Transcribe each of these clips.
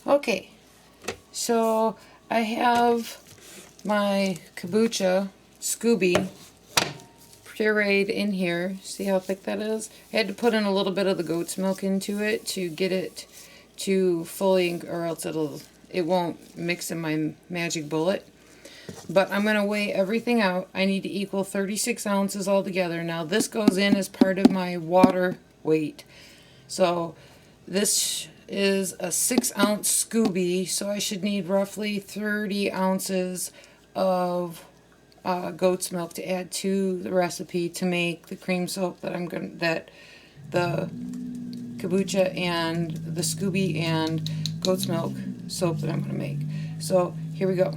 Okay, so I have my kombucha Scoby pureed in here. See how thick that is? I had to put in a little bit of the goat's milk into it to get it to fully, or else it won't mix in my magic bullet. But I'm going to weigh everything out. I need to equal 36 ounces altogether. Now this goes in as part of my water weight. So this is a 6-ounce Scoby, so I should need roughly 30 ounces of goat's milk to add to the recipe to make the cream soap that the kombucha and the Scoby and goat's milk soap that I'm going to make. So here we go.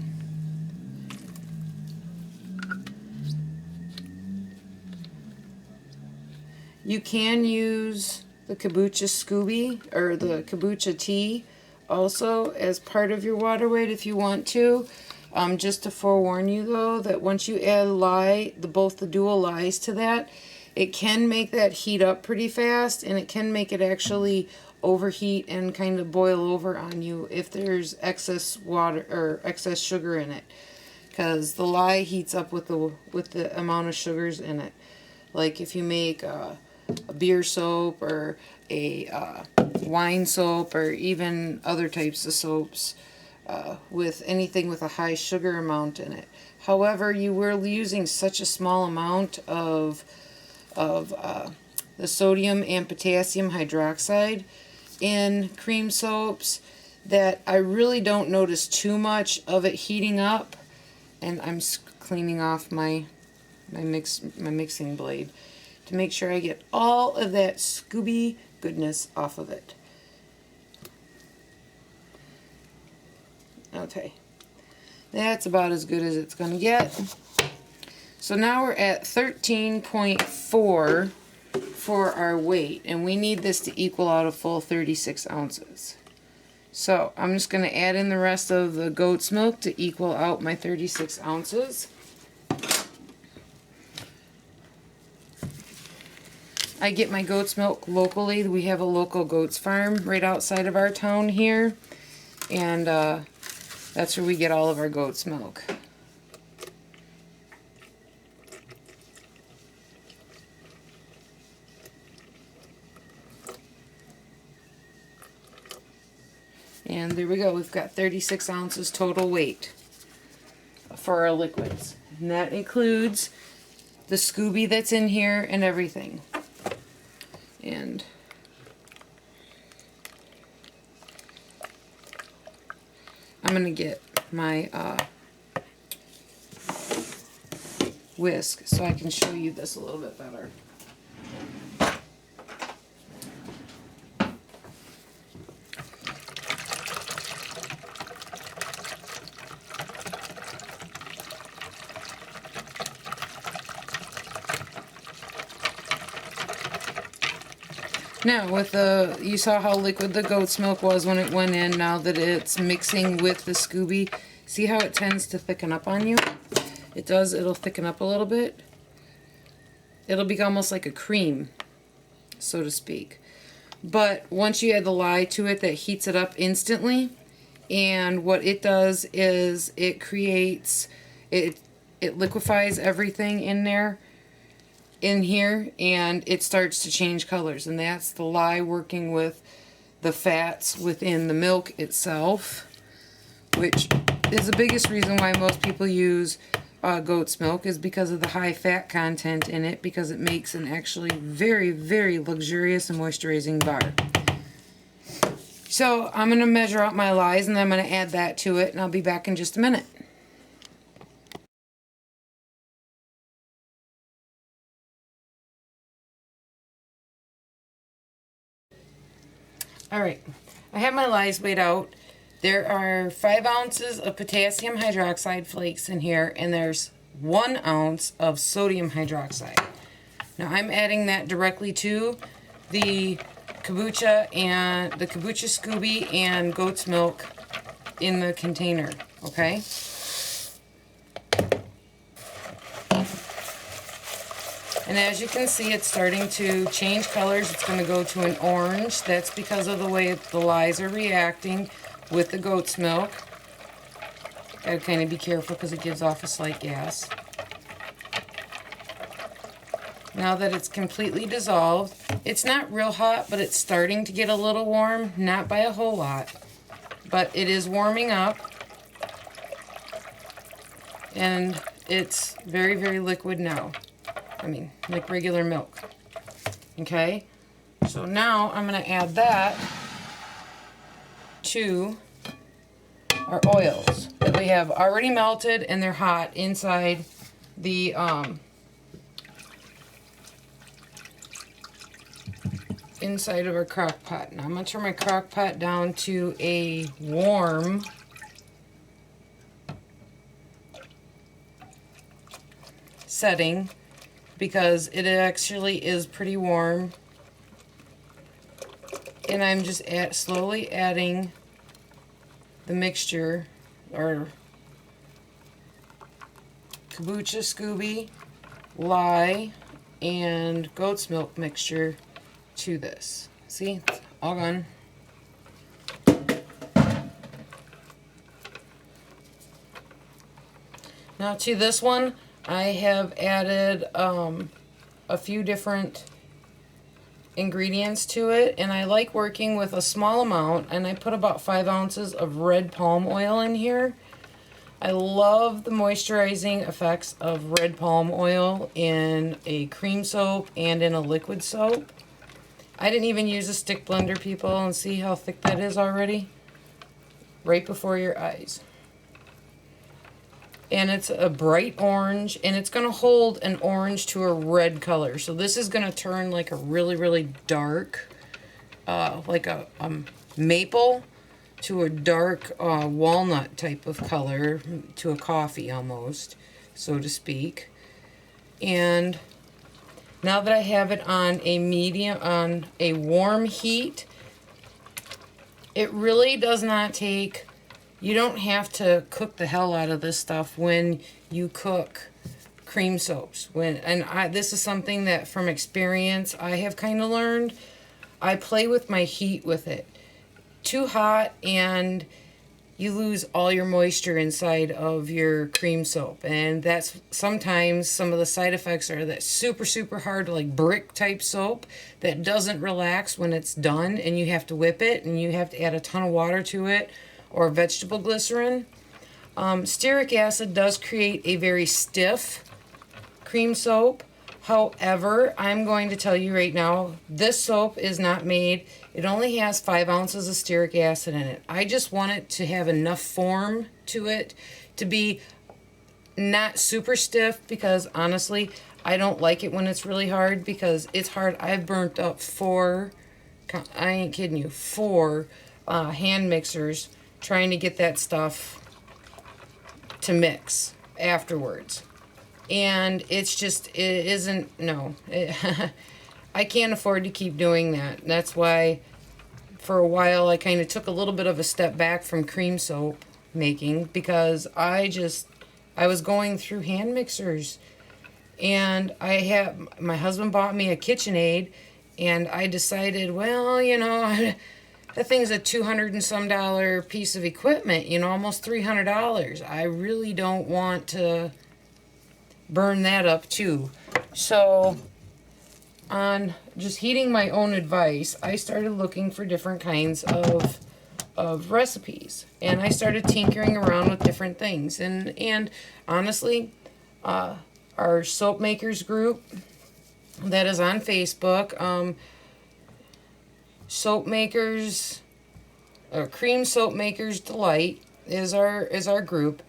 You can use the kombucha Scoby or the kombucha tea also as part of your water weight if you want to. Just to forewarn you though, that once you add lye, both the dual lyes to that, it can make that heat up pretty fast, and it can make it actually overheat and kind of boil over on you if there's excess water or excess sugar in it, because the lye heats up with the amount of sugars in it. Like if you make a beer soap or a wine soap or even other types of soaps with anything with a high sugar amount in it. However, you were using such a small amount of the sodium and potassium hydroxide in cream soaps that I really don't notice too much of it heating up. And I'm cleaning off my mixing blade to make sure I get all of that Scoby goodness off of it. Okay, that's about as good as it's going to get. So now we're at 13.4 for our weight, and we need this to equal out a full 36 ounces. So I'm just going to add in the rest of the goat's milk to equal out my 36 ounces. I get my goat's milk locally. We have a local goat's farm right outside of our town here, and that's where we get all of our goat's milk. And there we go. We've got 36 ounces total weight for our liquids. And that includes the Scoby that's in here and everything. And I'm going to get my whisk so I can show you this a little bit better. Now, you saw how liquid the goat's milk was when it went in. Now that it's mixing with the Scoby, see how it tends to thicken up on you? It does, it'll thicken up a little bit. It'll be almost like a cream, so to speak. But once you add the lye to it, that heats it up instantly. And what it does is it creates, it liquefies everything in here, and it starts to change colors, and that's the lye working with the fats within the milk itself, which is the biggest reason why most people use goat's milk, is because of the high fat content in it, because it makes an actually very, very luxurious and moisturizing bar. So I'm going to measure out my lyes, and then I'm going to add that to it, and I'll be back in just a minute. Alright, I have my lyes weighed out. There are 5 ounces of potassium hydroxide flakes in here, and there's 1 ounce of sodium hydroxide. Now I'm adding that directly to the kombucha and the kombucha Scoby and goat's milk in the container, okay? And as you can see, it's starting to change colors. It's going to go to an orange. That's because of the way the lyes are reacting with the goat's milk. Gotta kind of be careful because it gives off a slight gas. Now that it's completely dissolved, it's not real hot, but it's starting to get a little warm, not by a whole lot, but it is warming up, and it's very, very liquid now. I mean, like regular milk. Okay, so now I'm going to add that to our oils that we have already melted, and they're hot inside the inside of our crock pot. Now I'm going to turn my crock pot down to a warm setting because it actually is pretty warm. And I'm just slowly adding the mixture, or kombucha, Scoby, lye, and goat's milk mixture to this. See, it's all gone. Now to this one, I have added a few different ingredients to it, and I like working with a small amount, and I put about 5 ounces of red palm oil in here. I love the moisturizing effects of red palm oil in a cream soap and in a liquid soap. I didn't even use a stick blender, people, and see how thick that is already? Right before your eyes. And it's a bright orange, and it's going to hold an orange to a red color. So this is going to turn like a really, really dark, like a maple to a dark walnut type of color, to a coffee almost, so to speak. And now that I have it on a warm heat, it really does not take, you don't have to cook the hell out of this stuff when you cook cream soaps. This is something that from experience I have kind of learned. I play with my heat with it. Too hot and you lose all your moisture inside of your cream soap, and that's sometimes some of the side effects are that super, super hard, like brick type soap that doesn't relax when it's done, and you have to whip it and you have to add a ton of water to it, or vegetable glycerin. Stearic acid does create a very stiff cream soap. However, I'm going to tell you right now, this soap is not made, it only has 5 ounces of stearic acid in it. I just want it to have enough form to it to be not super stiff, because honestly, I don't like it when it's really hard, because it's hard. I've burnt up 4, I ain't kidding you, 4 hand mixers trying to get that stuff to mix afterwards. And it's just, it isn't, no. I can't afford to keep doing that. That's why for a while I kind of took a little bit of a step back from cream soap making, because I was going through hand mixers. And my husband bought me a KitchenAid, and I decided, well, you know, that thing's a $200 and some piece of equipment, you know, almost $300. I really don't want to burn that up too. So on just heeding my own advice, I started looking for different kinds of recipes, and I started tinkering around with different things. And honestly, our soap makers group that is on Facebook, soap makers, cream soap makers delight is our group.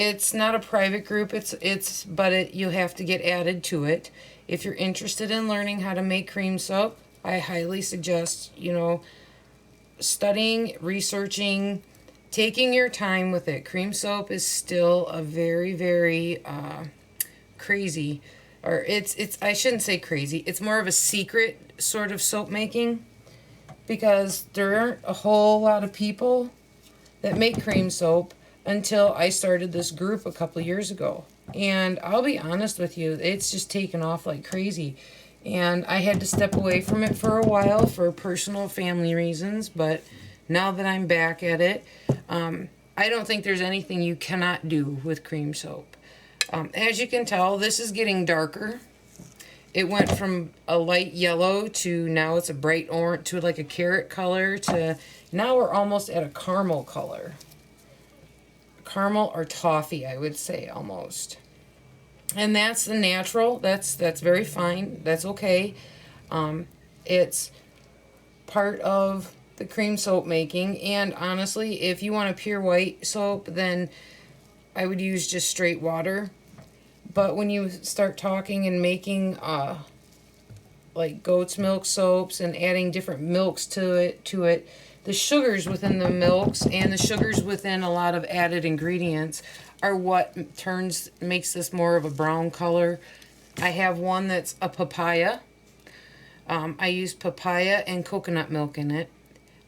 It's not a private group, but you have to get added to it. If you're interested in learning how to make cream soap, I highly suggest, you know, studying, researching, taking your time with it. Cream soap is still a very, very crazy, or I shouldn't say crazy, it's more of a secret sort of soap making, because there aren't a whole lot of people that make cream soap until I started this group a couple years ago. And I'll be honest with you, it's just taken off like crazy. And I had to step away from it for a while for personal family reasons, but now that I'm back at it, I don't think there's anything you cannot do with cream soap. As you can tell, this is getting darker. It went from a light yellow to now it's a bright orange to like a carrot color to now we're almost at a caramel color. Caramel or toffee, I would say, almost. And that's the natural. That's very fine. That's okay. It's part of the cream soap making. And honestly, if you want a pure white soap, then I would use just straight water. But when you start talking and making like goat's milk soaps and adding different milks to it, the sugars within the milks and the sugars within a lot of added ingredients are what makes this more of a brown color. I have one that's a papaya. I use papaya and coconut milk in it.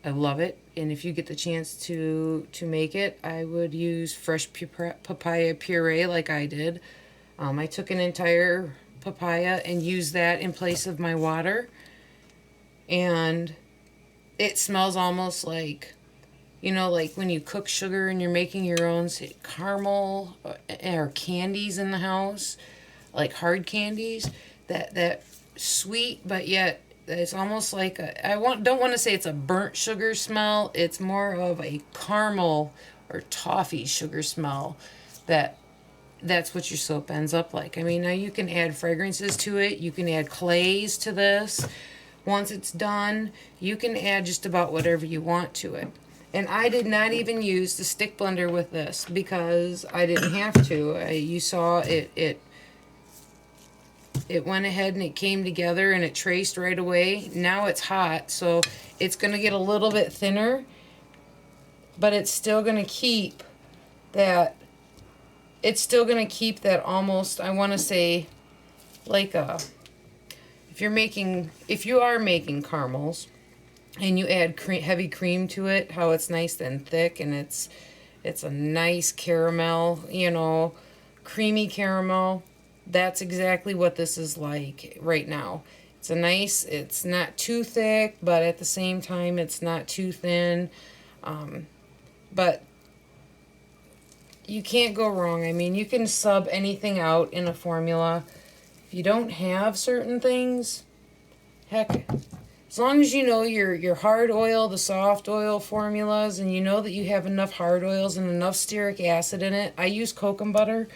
I love it. And if you get the chance to make it, I would use fresh papaya puree like I did. I took an entire papaya and used that in place of my water. And it smells almost like, you know, like when you cook sugar and you're making your own caramel or candies in the house, like hard candies, that sweet, but yet it's almost like don't want to say it's a burnt sugar smell. It's more of a caramel or toffee sugar smell that's what your soap ends up like. I mean, now you can add fragrances to it. You can add clays to this. Once it's done, you can add just about whatever you want to it. And I did not even use the stick blender with this because I didn't have to. You saw it went ahead and it came together and it traced right away. Now it's hot, so it's going to get a little bit thinner, but it's still going to keep that. It's still going to keep that almost, I want to say, like if you are making caramels and you add heavy cream to it, how it's nice and thick and it's a nice caramel, you know, creamy caramel. That's exactly what this is like right now. It's not too thick, but at the same time, it's not too thin. But you can't go wrong. I mean, you can sub anything out in a formula. If you don't have certain things, heck, as long as you know your hard oil, the soft oil formulas, and you know that you have enough hard oils and enough stearic acid in it. I use Kokum Butter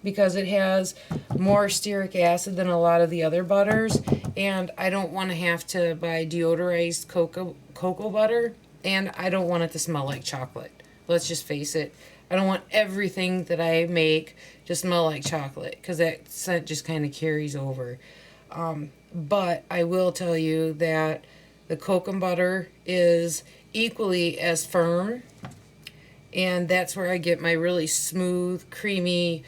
because it has more stearic acid than a lot of the other butters, and I don't want to have to buy deodorized cocoa butter, and I don't want it to smell like chocolate. Let's just face it. I don't want everything that I make to smell like chocolate because that scent just kind of carries over. But I will tell you that the Kokum Butter is equally as firm, and that's where I get my really smooth, creamy,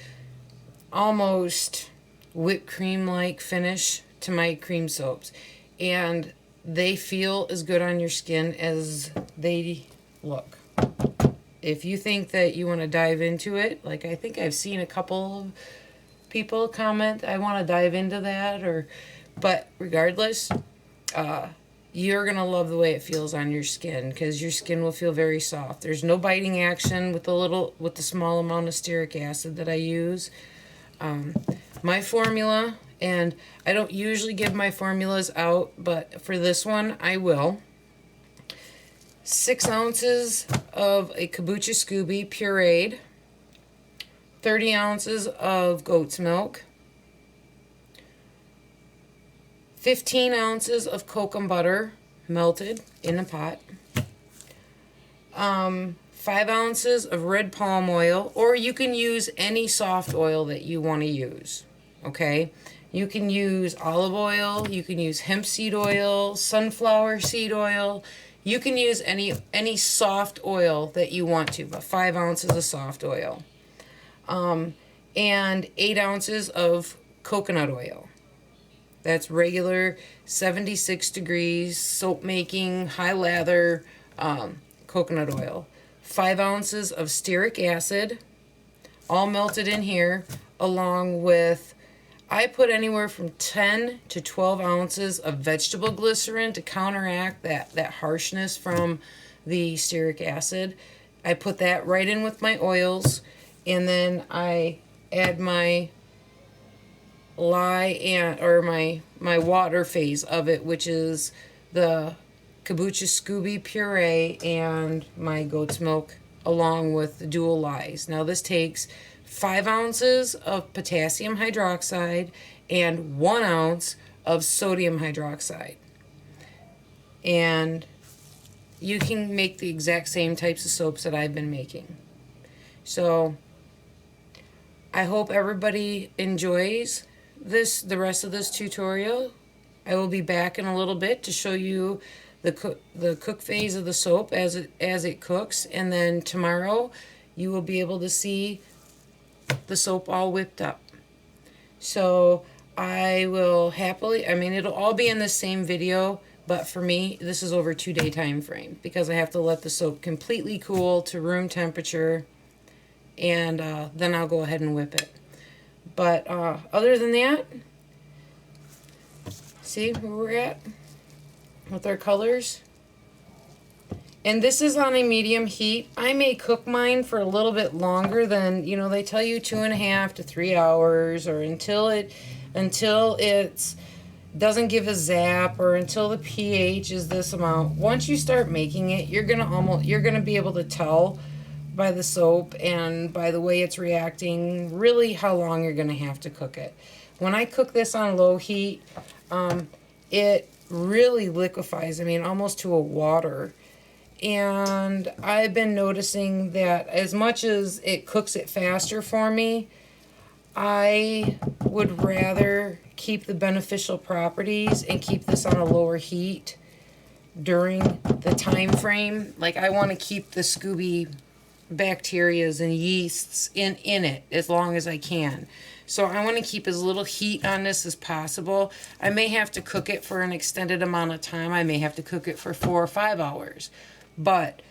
almost whipped cream-like finish to my cream soaps. And they feel as good on your skin as they look. If you think that you want to dive into it, like I think I've seen a couple of people comment, I want to dive into that, but regardless, you're going to love the way it feels on your skin because your skin will feel very soft. There's no biting action with the small amount of stearic acid that I use. My formula, and I don't usually give my formulas out, but for this one, I will. 6 ounces of a Kombucha Scoby pureed, 30 ounces of goat's milk, 15 ounces of Kokum Butter melted in a pot, 5 ounces of red palm oil, or you can use any soft oil that you want to use, okay? You can use olive oil, you can use hemp seed oil, sunflower seed oil. You can use any soft oil that you want to, but 5 ounces of soft oil. And 8 ounces of coconut oil. That's regular 76 degrees soap making, high lather coconut oil. 5 ounces of stearic acid, all melted in here, along with, I put anywhere from 10 to 12 ounces of vegetable glycerin to counteract that harshness from the stearic acid. I put that right in with my oils, and then I add my lye and or my water phase of it, which is the kombucha Scoby puree and my goat's milk along with the dual lyes. Now this takes 5 ounces of potassium hydroxide and 1 ounce of sodium hydroxide. And you can make the exact same types of soaps that I've been making. So I hope everybody enjoys the rest of this tutorial. I will be back in a little bit to show you the cook phase of the soap as it cooks, and then tomorrow you will be able to see the soap all whipped up. So I will happily, I mean, it'll all be in the same video, but for me this is over 2-day time frame because I have to let the soap completely cool to room temperature, and then I'll go ahead and whip it. But other than that, see where we're at with our colors. And this is on a medium heat. I may cook mine for a little bit longer than, you know, they tell you 2.5 to 3 hours, or until it's doesn't give a zap, or until the pH is this amount. Once you start making it, you're gonna be able to tell by the soap and by the way it's reacting really how long you're gonna have to cook it. When I cook this on low heat, it really liquefies, I mean almost to a water. And I've been noticing that as much as it cooks it faster for me, I would rather keep the beneficial properties and keep this on a lower heat during the time frame. Like I want to keep the Scoby bacterias and yeasts in it as long as I can. So I want to keep as little heat on this as possible. I may have to cook it for an extended amount of time. I may have to cook it for 4 or 5 hours. But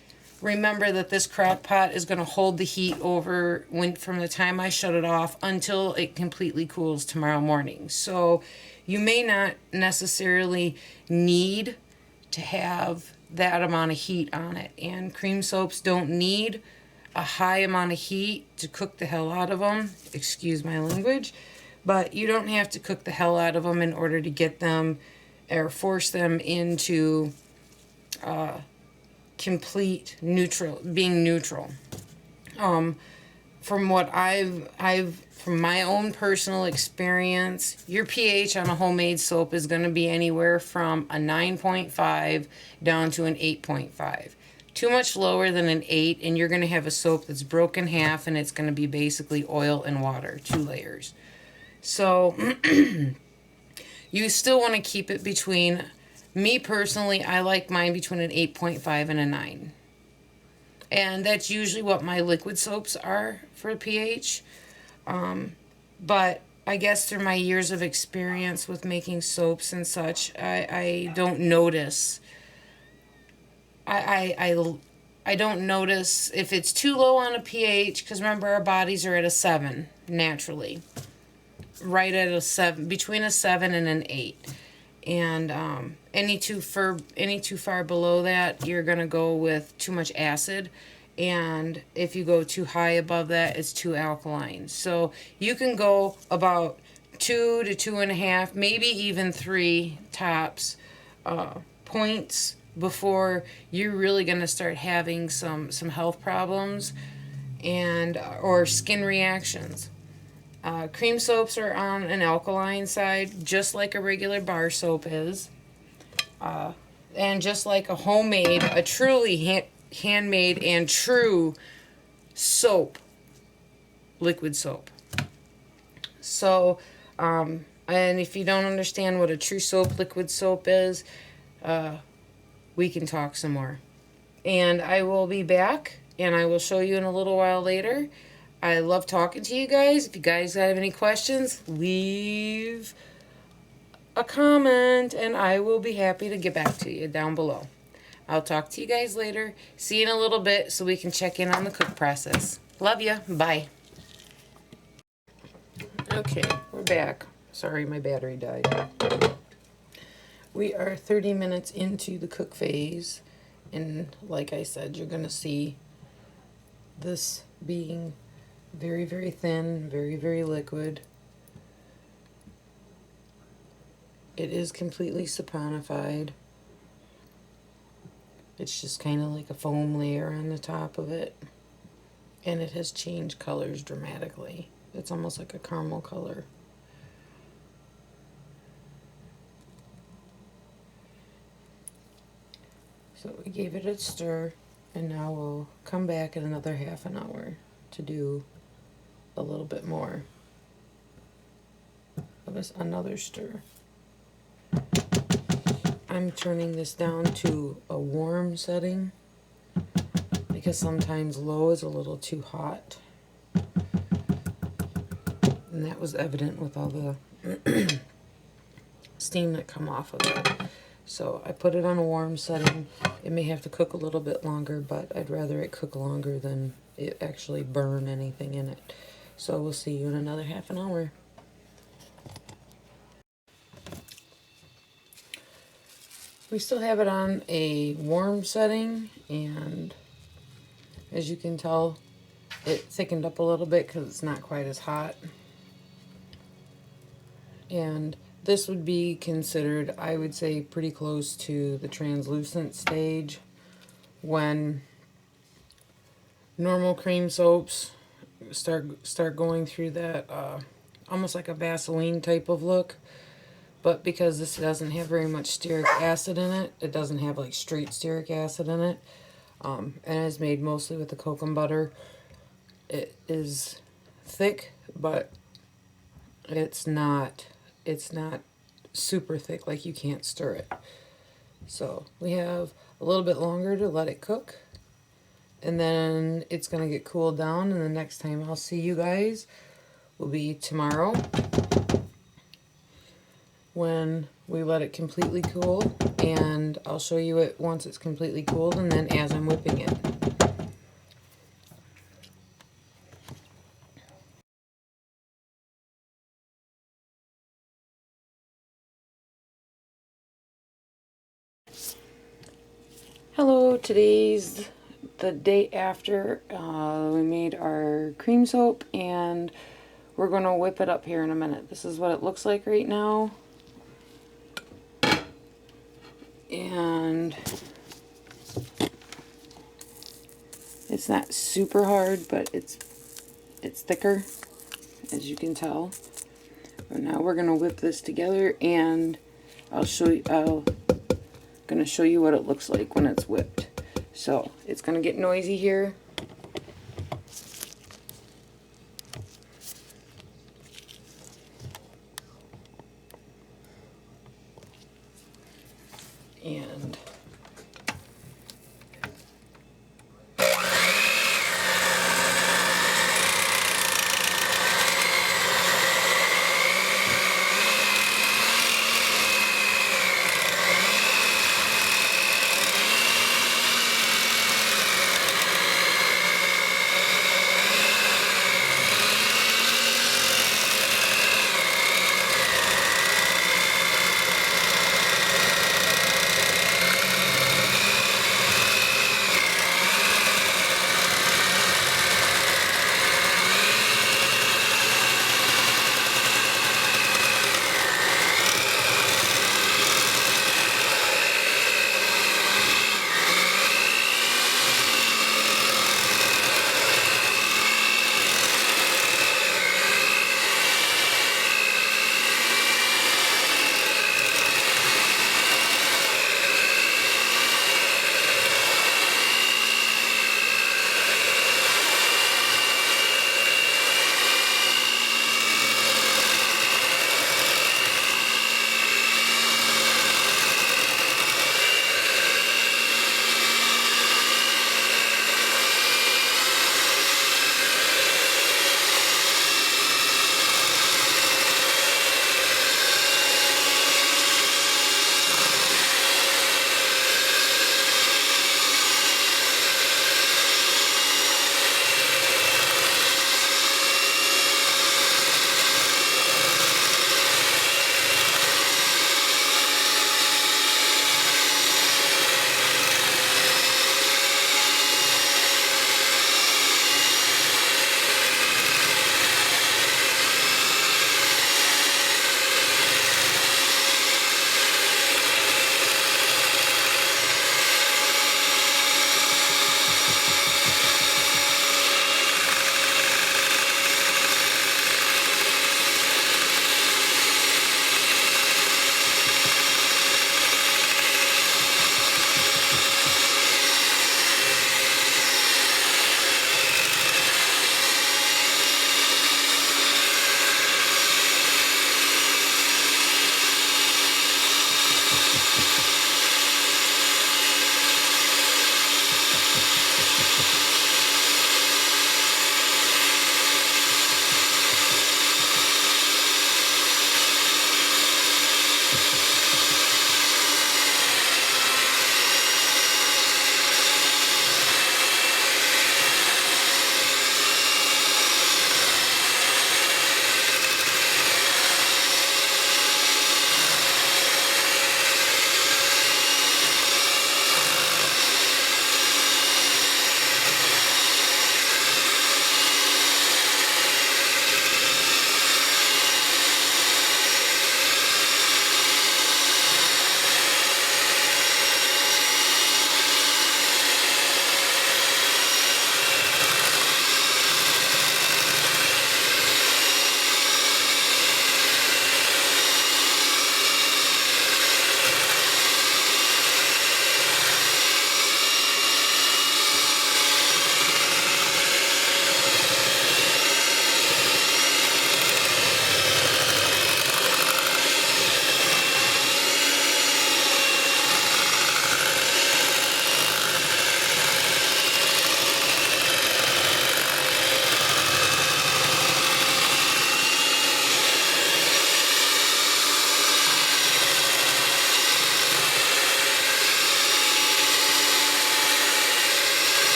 remember that this crock pot is going to hold the heat over from the time I shut it off until it completely cools tomorrow morning. So you may not necessarily need to have that amount of heat on it. And cream soaps don't need a high amount of heat to cook the hell out of them. Excuse my language. But you don't have to cook the hell out of them in order to get them or force them into complete being neutral. From what from my own personal experience, your pH on a homemade soap is going to be anywhere from a 9.5 down to an 8.5. Too much lower than an 8 and you're going to have a soap that's broken half, and it's going to be basically oil and water, 2 layers. So you still want to keep it between, me personally, I like mine between an 8.5 and a 9. And that's usually what my liquid soaps are for pH. But I guess through my years of experience with making soaps and such, I don't notice. I don't notice if it's too low on a pH, because remember our bodies are at a 7 naturally. Right at a 7, between a 7 and an 8. And any too far below that, you're going to go with too much acid. And if you go too high above that, it's too alkaline. So you can go about 2 to 2.5, maybe even 3 tops points before you're really going to start having some health problems and or skin reactions. Cream soaps are on an alkaline side, just like a regular bar soap is. And just like a homemade, a truly handmade and true soap, liquid soap. So, and if you don't understand what a true soap, liquid soap is, we can talk some more. And I will be back, and I will show you in a little while later. I love talking to you guys. If you guys have any questions, leave a comment, and I will be happy to get back to you down below. I'll talk to you guys later. See you in a little bit so we can check in on the cook process. Love ya. Bye. Okay, we're back. Sorry, my battery died. We are 30 minutes into the cook phase, And like I said, you're going to see this being very, very thin, very, very liquid. It is completely saponified. It's just kind of like a foam layer on the top of it. And it has changed colors dramatically. It's almost like a caramel color. So we gave it a stir, and now we'll come back in another half an hour to do a little bit more of this, another stir. I'm turning this down to a warm setting because sometimes low is a little too hot. And that was evident with all the steam that come off of it. So I put it on a warm setting. It may have to cook a little bit longer, but I'd rather it cook longer than it actually burn anything in it. So we'll see you in another half an hour. We still have it on a warm setting, and as you can tell, it thickened up a little bit because it's not quite as hot. And this would be considered, I would say, pretty close to the translucent stage, when normal cream soaps start going through that almost like a Vaseline type of look. But because this doesn't have very much stearic acid in it, it doesn't have like straight stearic acid in it, and it's made mostly with the Kokum Butter. It is thick, but it's not super thick, like you can't stir it. So we have a little bit longer to let it cook, and then it's going to get cooled down, and the next time I'll see you guys will be tomorrow, when we let it completely cool, and I'll show you it once it's completely cooled and then as I'm whipping it. Hello, today's the day after we made our cream soap, and we're going to whip it up here in a minute. This is what it looks like right now. And it's not super hard, but it's thicker, as you can tell. But now we're gonna whip this together, and I'm gonna show you what it looks like when it's whipped. So it's gonna get noisy here. And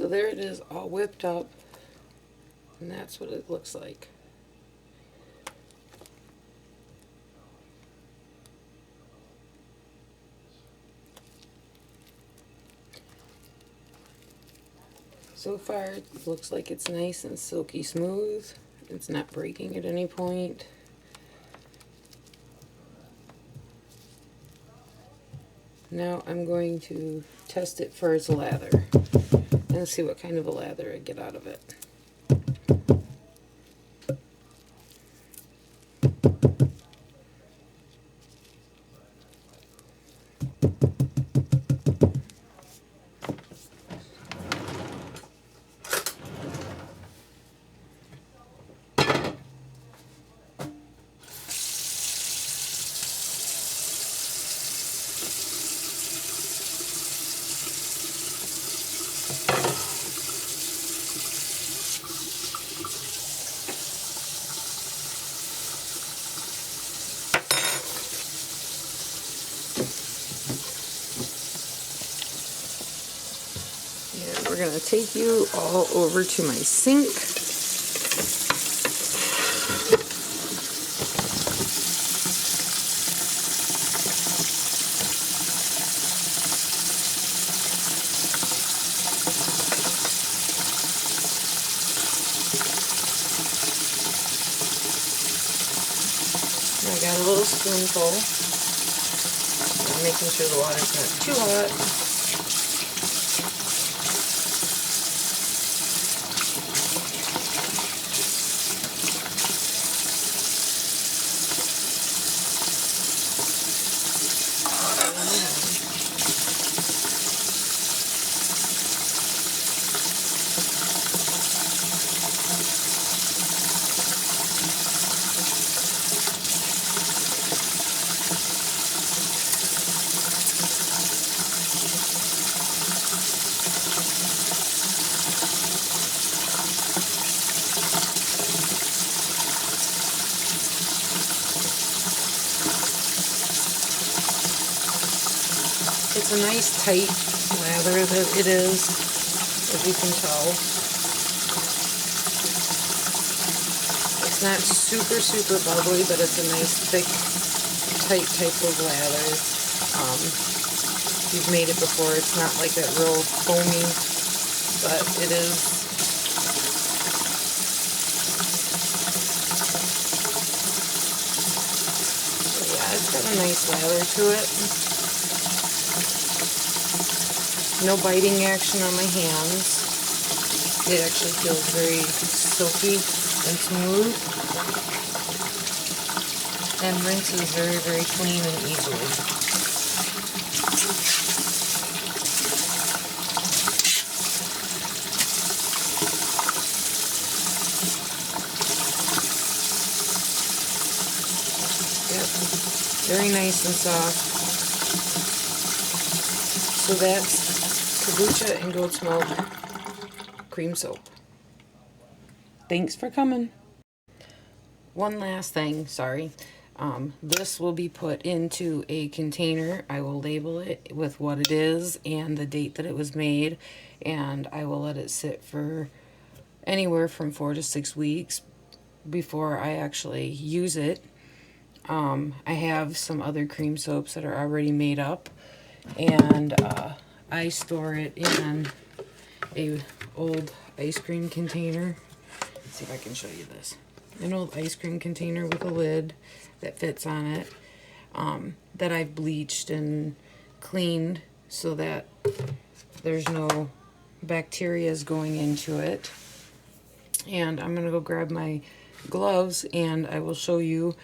So there it is, all whipped up, and that's what it looks like. So far, it looks like it's nice and silky smooth. It's not breaking at any point. Now I'm going to test it for its lather and see what kind of a lather I get out of it. We're going to take you all over to my sink. I got a little spoonful. I'm making sure the water's not too hot. It's a nice tight lather that it is, as you can tell. It's not super, super bubbly, but it's a nice, thick, tight type of lather. You've made it before. It's not like that real foamy, but it is. So yeah, it's got a nice lather to it. No biting action on my hands. It actually feels very silky and smooth. And rinses very, very clean and easily. Yep. Very nice and soft. So that's kombucha and goat's milk cream soap. Thanks for coming. One last thing, sorry. This will be put into a container. I will label it with what it is and the date that it was made, and I will let it sit for anywhere from 4 to 6 weeks before I actually use it. I have some other cream soaps that are already made up, and I store it in a old ice cream container. Let's see if I can show you this. An old ice cream container with a lid that fits on it, that I've bleached and cleaned so that there's no bacteria going into it. And I'm gonna go grab my gloves and I will show you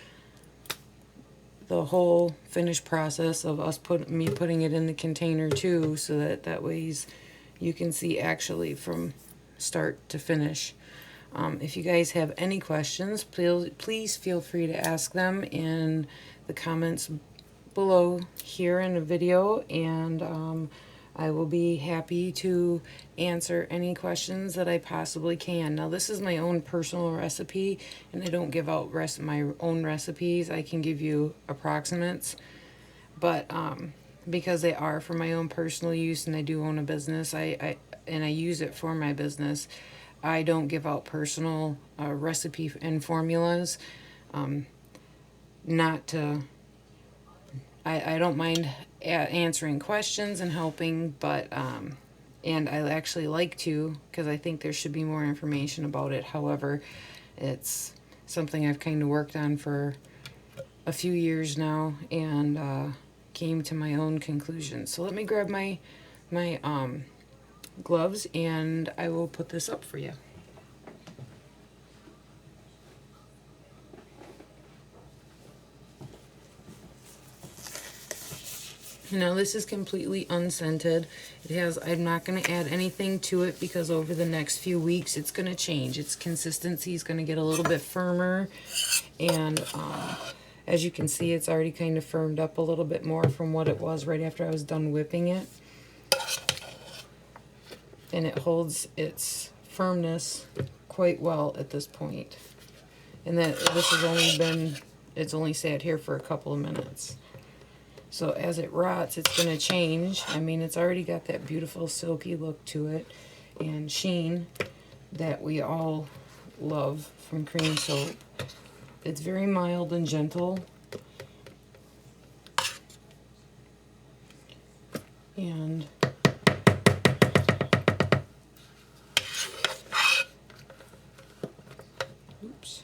the whole finished process of me putting it in the container too, so that way you can see actually from start to finish. If you guys have any questions, please feel free to ask them in the comments below here in the video, and I will be happy to answer any questions that I possibly can. Now, this is my own personal recipe, and I don't give out my own recipes. I can give you approximates, but because they are for my own personal use and I do own a business, I and I use it for my business. I don't give out personal recipe and formulas. Not to, I don't mind answering questions and helping, but and I actually like to, because I think there should be more information about it. However, it's something I've kind of worked on for a few years now, and came to my own conclusion. So let me grab my gloves, and I will put this up for you. Now this is completely unscented. It has, I'm not going to add anything to it because over the next few weeks it's going to change. Its consistency is going to get a little bit firmer, and as you can see, it's already kind of firmed up a little bit more from what it was right after I was done whipping it. And it holds its firmness quite well at this point. And that this has only been, it's only sat here for a couple of minutes. So as it rots, it's going to change. I mean, it's already got that beautiful silky look to it and sheen that we all love from cream soap. It's very mild and gentle. And oops.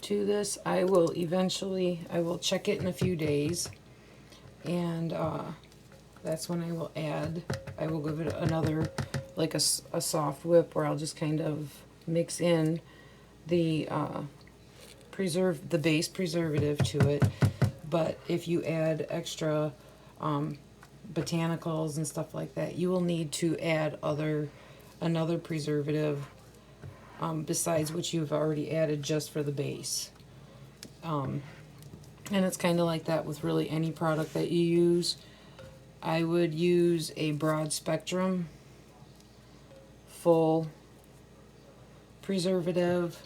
To this, I will check it in a few days, and that's when I will give it another, like a soft whip, where I'll just kind of mix in the base preservative to it. But if you add extra botanicals and stuff like that, you will need to add another preservative besides what you've already added just for the base. And it's kind of like that with really any product that you use. I would use a broad spectrum full preservative.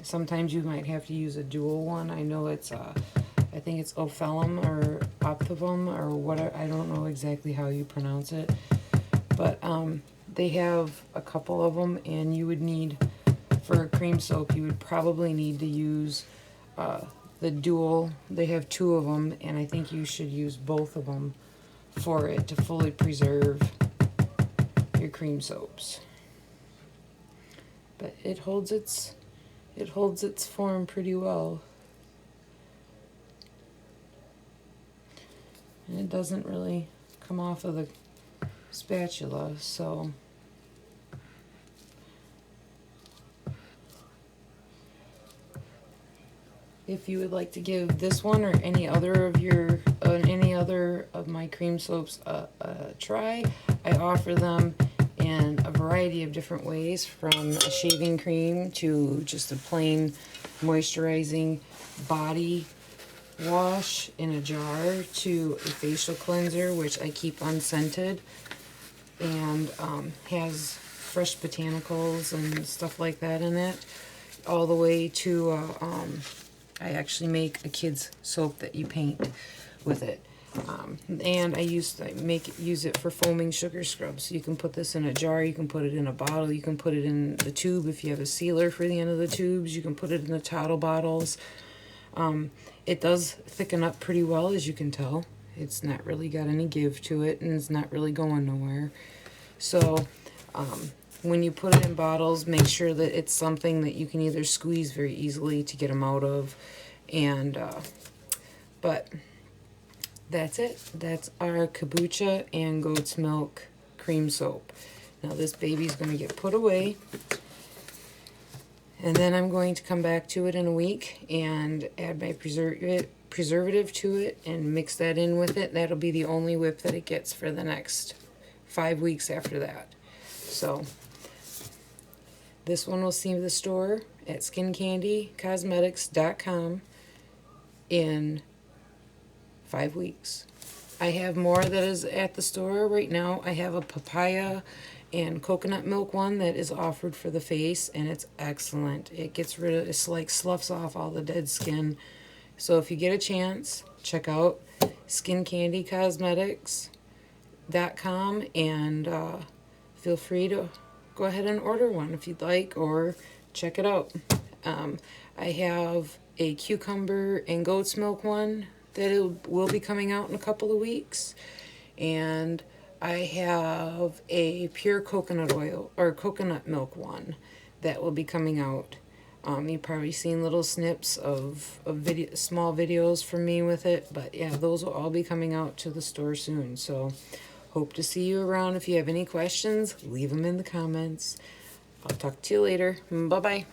Sometimes you might have to use a dual one. I know it's I think it's Ophelum or Optivum or whatever. I don't know exactly how you pronounce it, but they have a couple of them, and you would need, for a cream soap, you would probably need to use the dual. They have two of them, and I think you should use both of them for it to fully preserve your cream soaps. But it holds its form pretty well. And it doesn't really come off of the spatula, so if you would like to give this one or any other of my cream soaps a try, I offer them in a variety of different ways, from a shaving cream to just a plain moisturizing body wash in a jar to a facial cleanser, which I keep unscented and has fresh botanicals and stuff like that in it, all the way to I actually make a kid's soap that you paint with it. And I use it for foaming sugar scrubs. So you can put this in a jar, you can put it in a bottle, you can put it in the tube if you have a sealer for the end of the tubes, you can put it in the Tottle bottles. It does thicken up pretty well, as you can tell. It's not really got any give to it, and it's not really going nowhere. So when you put it in bottles, make sure that it's something that you can either squeeze very easily to get them out of. And but that's it. That's our kombucha and goat's milk cream soap. Now this baby's going to get put away, and then I'm going to come back to it in a week and add my preservative to it and mix that in with it. That'll be the only whip that it gets for the next 5 weeks after that. So this one will see the store at skincandycosmetics.com in 5 weeks. I have more that is at the store right now. I have a papaya and coconut milk one that is offered for the face, and it's excellent. It gets rid of, it's like sloughs off all the dead skin. So if you get a chance, check out skincandycosmetics.com and feel free to go ahead and order one if you'd like, or check it out. I have a cucumber and goat's milk one that will be coming out in a couple of weeks, and I have a pure coconut oil or coconut milk one that will be coming out. You've probably seen little snips of small videos from me with it, but yeah, those will all be coming out to the store soon. So hope to see you around. If you have any questions, leave them in the comments. I'll talk to you later. Bye-bye.